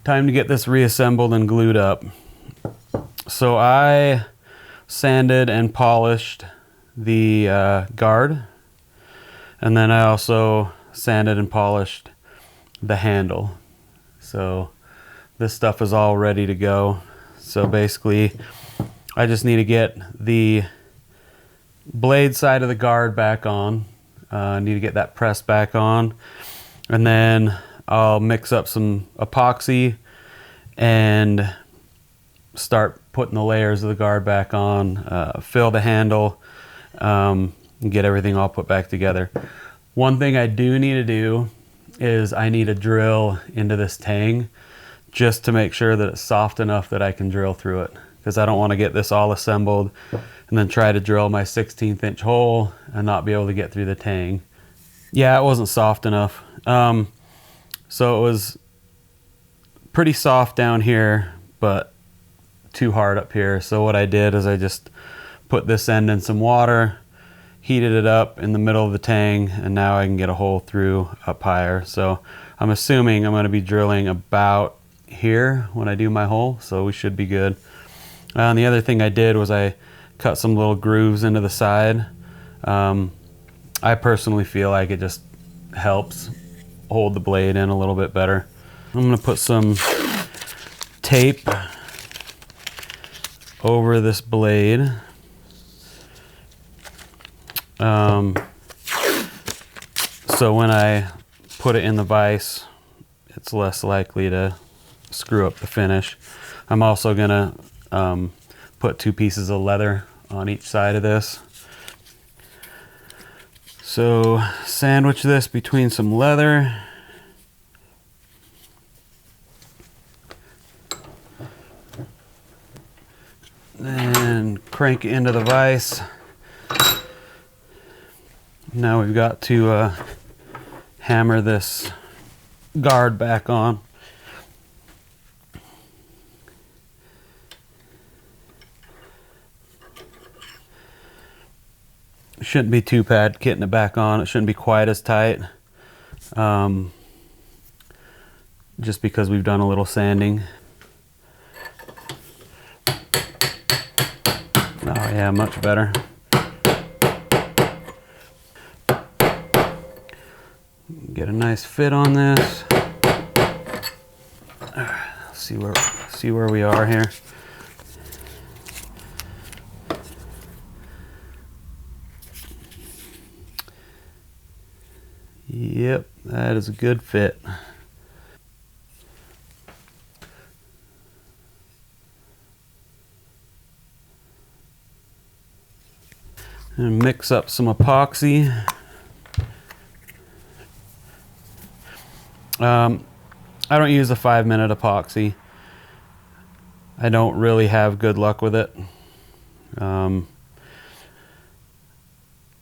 Time to get this reassembled and glued up. So I sanded and polished the guard, and then I also sanded and polished the handle. So this stuff is all ready to go. So basically I just need to get the blade side of the guard back on. I need to get that pressed back on, and then I'll mix up some epoxy and start putting the layers of the guard back on, fill the handle, and get everything all put back together. One thing I do need to do is I need to drill into this tang just to make sure that it's soft enough that I can drill through it, because I don't want to get this all assembled and then try to drill my 16th inch hole and not be able to get through the tang. Yeah, it wasn't soft enough. So it was pretty soft down here, but too hard up here. So what I did is I just put this end in some water, heated it up in the middle of the tang, and now I can get a hole through up higher. So I'm assuming I'm going to be drilling about here when I do my hole, so we should be good. And the other thing I did was I cut some little grooves into the side. I personally feel like it just helps hold the blade in a little bit better. I'm going to put some tape over this blade. So when I put it in the vise, it's less likely to screw up the finish. I'm also gonna put 2 pieces of leather on each side of this. So sandwich this between some leather. And crank it into the vise. Now we've got to hammer this guard back on. Shouldn't be too bad getting it back on. It shouldn't be quite as tight, just because we've done a little sanding. Oh yeah, much better. Get a nice fit on this. See where we are here. Yep, that is a good fit. And mix up some epoxy. I don't use a 5-minute epoxy. I don't really have good luck with it.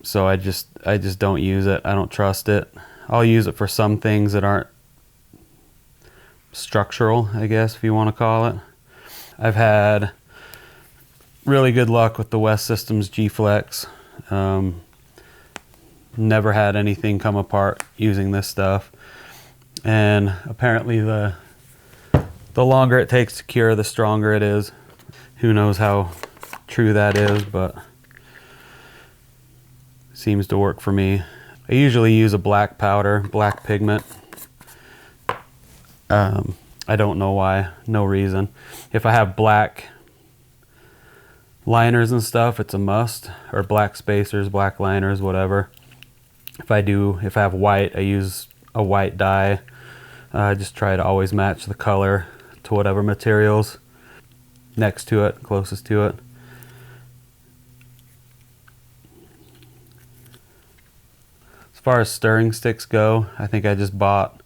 So I just don't use it. I don't trust it. I'll use it for some things that aren't structural, I guess, if you want to call it. I've had really good luck with the West Systems G-Flex. Never had anything come apart using this stuff. And apparently the longer it takes to cure, the stronger it is. Who knows how true that is, but seems to work for me. I usually use a black powder, black pigment. I don't know why, no reason. If I have black liners and stuff, it's a must, or black spacers, black liners, whatever. If I have white, I use a white dye. I just try to always match the color to whatever materials next to it, closest to it. As far as stirring sticks go, I think I just bought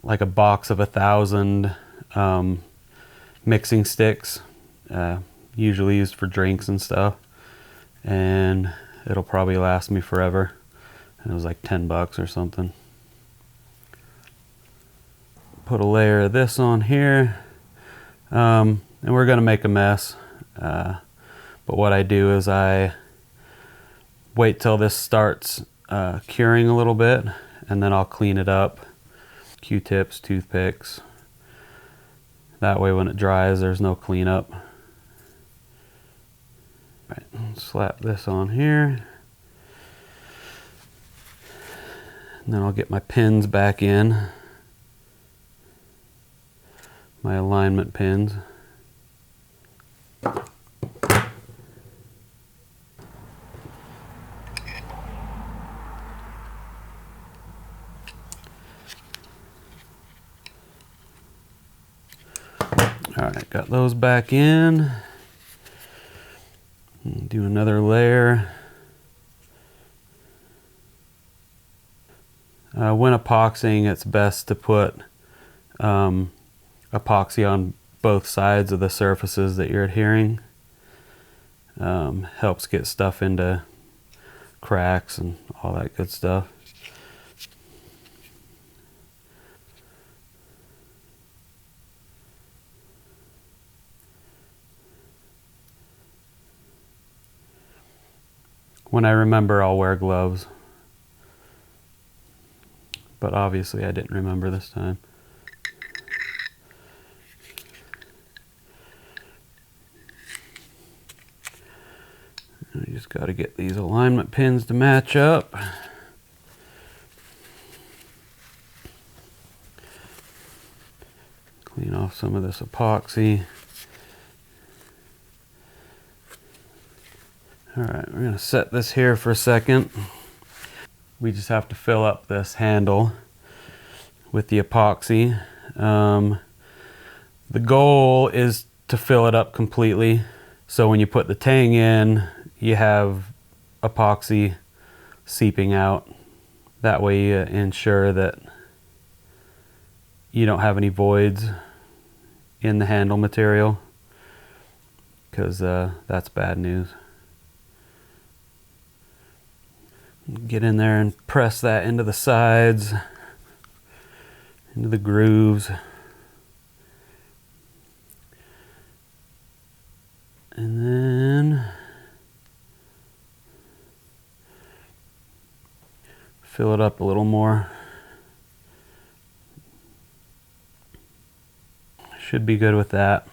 like a box of 1,000 mixing sticks, usually used for drinks and stuff, and it'll probably last me forever. And it was like $10 or something. Put a layer of this on here, and we're gonna make a mess, but what I do is I wait till this starts curing a little bit, and then I'll clean it up. Q-tips, toothpicks, That way when it dries, there's no cleanup. Right, slap this on here. And then I'll get my pins back in. My alignment pins. Alright, got those back in. Do another layer. When epoxying, it's best to put epoxy on both sides of the surfaces that you're adhering. Helps get stuff into cracks and all that good stuff. When I remember, I'll wear gloves. But obviously I didn't remember this time. I just got to get these alignment pins to match up. Clean off some of this epoxy. Alright, we're going to set this here for a second. We just have to fill up this handle with the epoxy. The goal is to fill it up completely. So when you put the tang in, you have epoxy seeping out. That way you ensure that you don't have any voids in the handle material, because that's bad news. Get in there and press that into the sides, into the grooves. And then fill it up a little more. Should be good with that.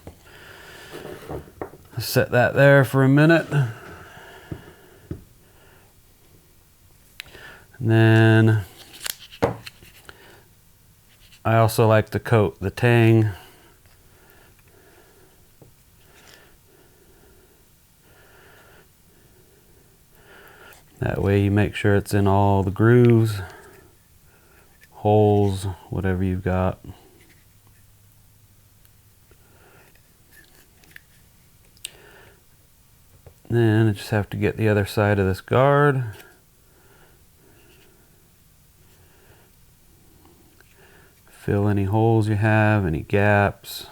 Set that there for a minute. And then I also like to coat the tang. That way you make sure it's in all the grooves, holes, whatever you've got. Then I just have to get the other side of this guard. Fill any holes you have, any gaps.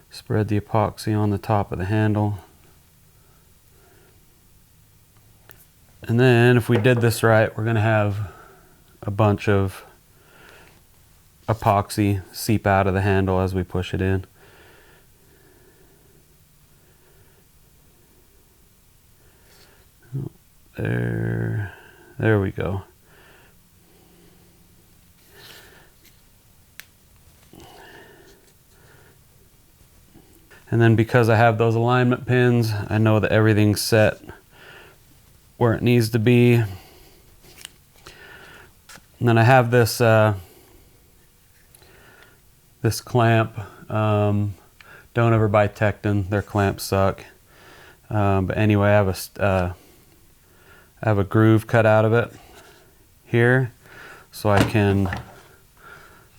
Spread the epoxy on the top of the handle. And then if we did this right, we're going to have a bunch of epoxy seep out of the handle as we push it in. There we go. And then because I have those alignment pins, I know that everything's set where it needs to be. And then I have this this clamp. Don't ever buy Tecton; their clamps suck. But anyway, I have a groove cut out of it here, so I can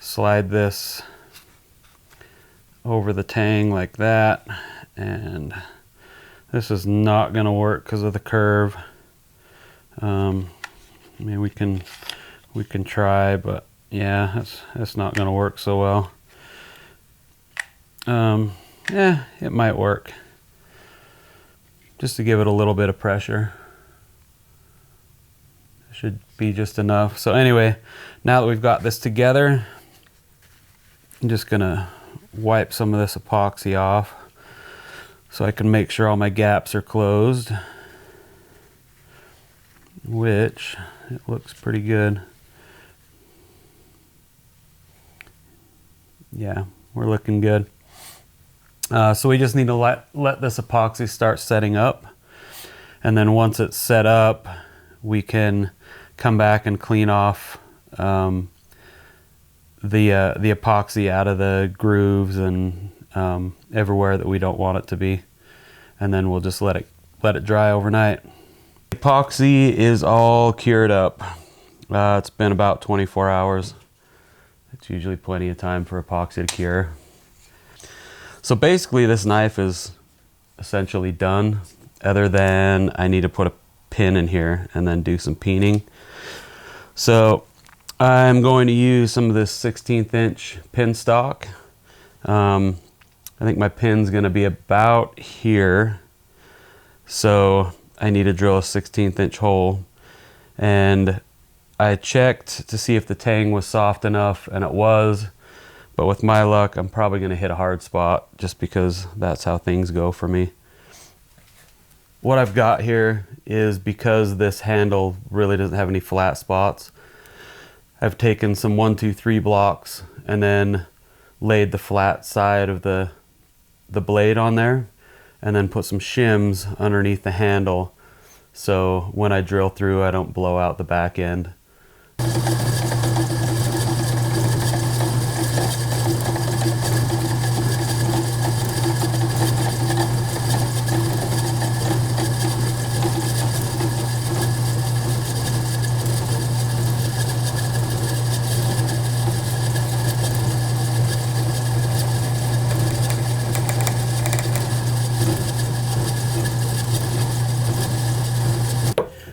slide this over the tang like that. And this is not going to work because of the curve. I mean, we can try, but yeah, that's not going to work so well. Yeah, it might work, just to give it a little bit of pressure. Should be just enough. So anyway, now that we've got this together, I'm just gonna wipe some of this epoxy off so I can make sure all my gaps are closed, which it looks pretty good. Yeah, we're looking good. So we just need to let this epoxy start setting up. And then once it's set up, we can come back and clean off the epoxy out of the grooves and everywhere that we don't want it to be. And then we'll just let it dry overnight. Epoxy is all cured up. It's been about 24 hours. It's usually plenty of time for epoxy to cure. So basically this knife is essentially done, other than I need to put a pin in here and then do some peening. So I'm going to use some of this 1/16 inch pin stock. I think my pin's gonna be about here. So I need to drill a 1/16 inch hole. And I checked to see if the tang was soft enough, and it was. But with my luck, I'm probably gonna hit a hard spot just because that's how things go for me. What I've got here is, because this handle really doesn't have any flat spots, I've taken some 1-2-3 blocks and then laid the flat side of the blade on there, and then put some shims underneath the handle so when I drill through I don't blow out the back end.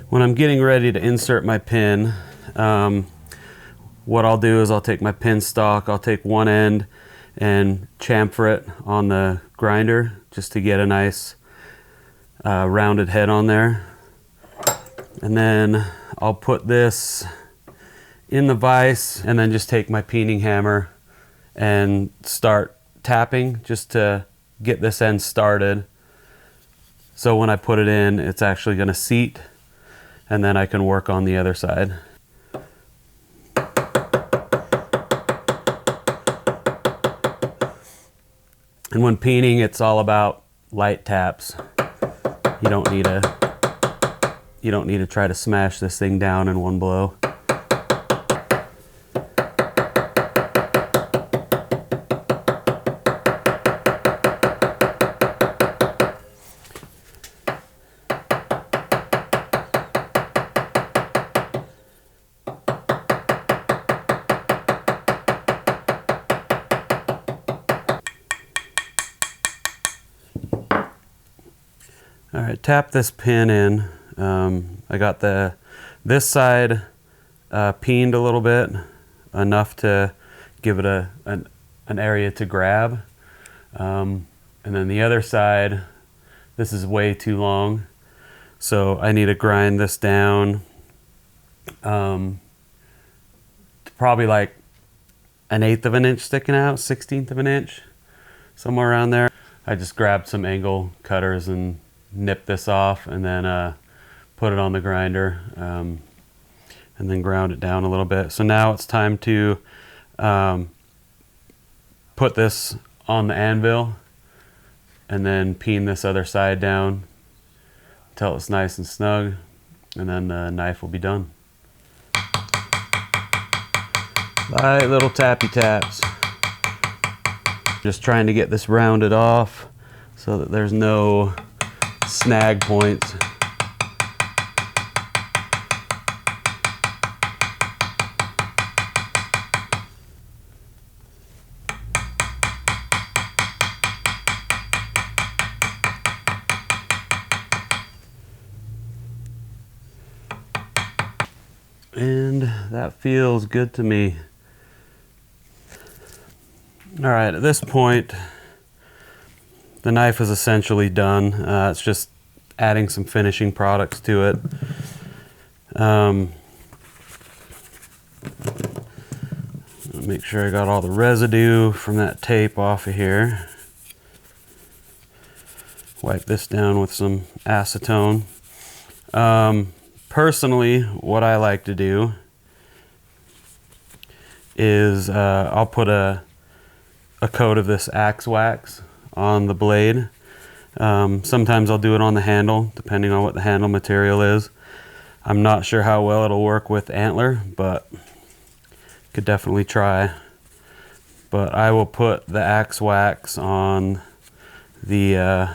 When I'm getting ready to insert my pin, what I'll do is I'll take my pin stock, I'll take one end and chamfer it on the grinder just to get a nice rounded head on there. And then I'll put this in the vise and then just take my peening hammer and start tapping just to get this end started. So when I put it in, it's actually going to seat, and then I can work on the other side. And when peening, it's all about light taps. You don't need to try to smash this thing down in one blow. All right, tap this pin in. I got this side peened a little bit, enough to give it an area to grab. And then the other side, this is way too long. So I need to grind this down to probably like 1/8 of an inch sticking out, 1/16 of an inch, somewhere around there. I just grabbed some angle cutters and nip this off, and then put it on the grinder, and then ground it down a little bit. So now it's time to put this on the anvil and then peen this other side down until it's nice and snug, and then the knife will be done. Light little tappy taps. Just trying to get this rounded off so that there's no snag points. And that feels good to me. All right, at this point, the knife is essentially done. It's just adding some finishing products to it. Make sure I got all the residue from that tape off of here. Wipe this down with some acetone. Personally, what I like to do is I'll put a a coat of this axe wax on the blade. Sometimes I'll do it on the handle, depending on what the handle material is. I'm not sure how well it'll work with antler, but could definitely try. But I will put the axe wax on the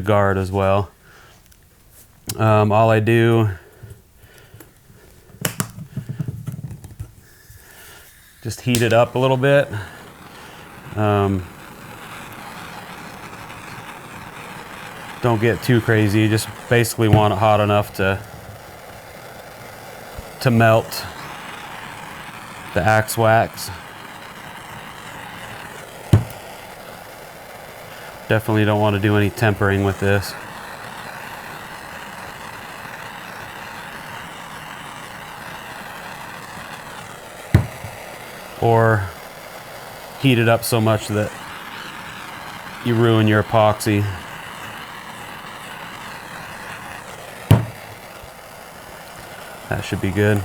guard as well. All I do, just heat it up a little bit. Don't get too crazy. You just basically want it hot enough to melt the axe wax. Definitely don't want to do any tempering with this. Or heat it up so much that you ruin your epoxy. That should be good.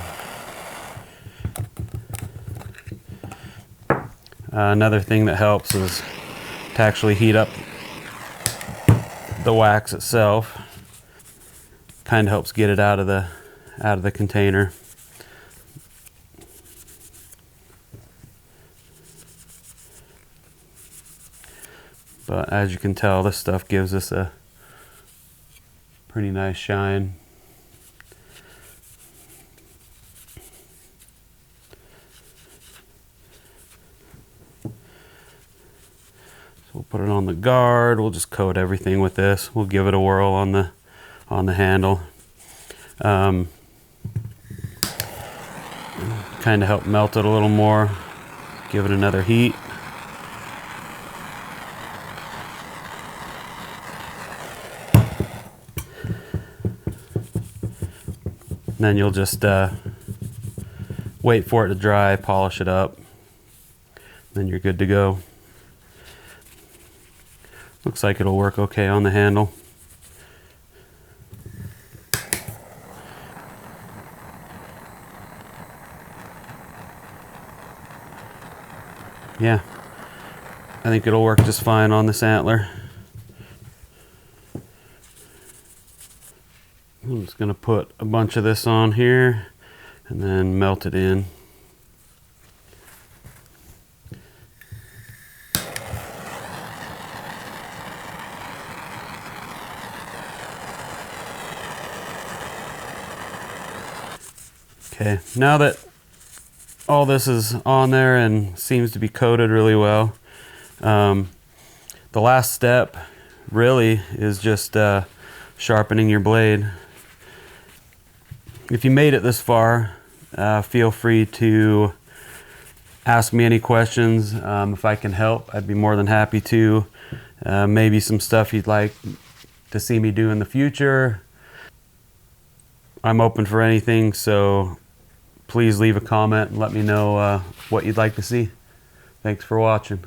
Another thing that helps is to actually heat up the wax itself. Kind of helps get it out of the container. But as you can tell, this stuff gives us a pretty nice shine. We'll put it on the guard. We'll just coat everything with this. We'll give it a whirl on the handle. Kind of help melt it a little more. Give it another heat. And then you'll just wait for it to dry, polish it up. Then you're good to go. Looks like it'll work okay on the handle. Yeah, I think it'll work just fine on this antler. I'm just gonna put a bunch of this on here and then melt it in. Okay, now that all this is on there and seems to be coated really well, the last step really is just sharpening your blade. If you made it this far, feel free to ask me any questions. If I can help, I'd be more than happy to. Maybe some stuff you'd like to see me do in the future. I'm open for anything, so please leave a comment and let me know what you'd like to see. Thanks for watching.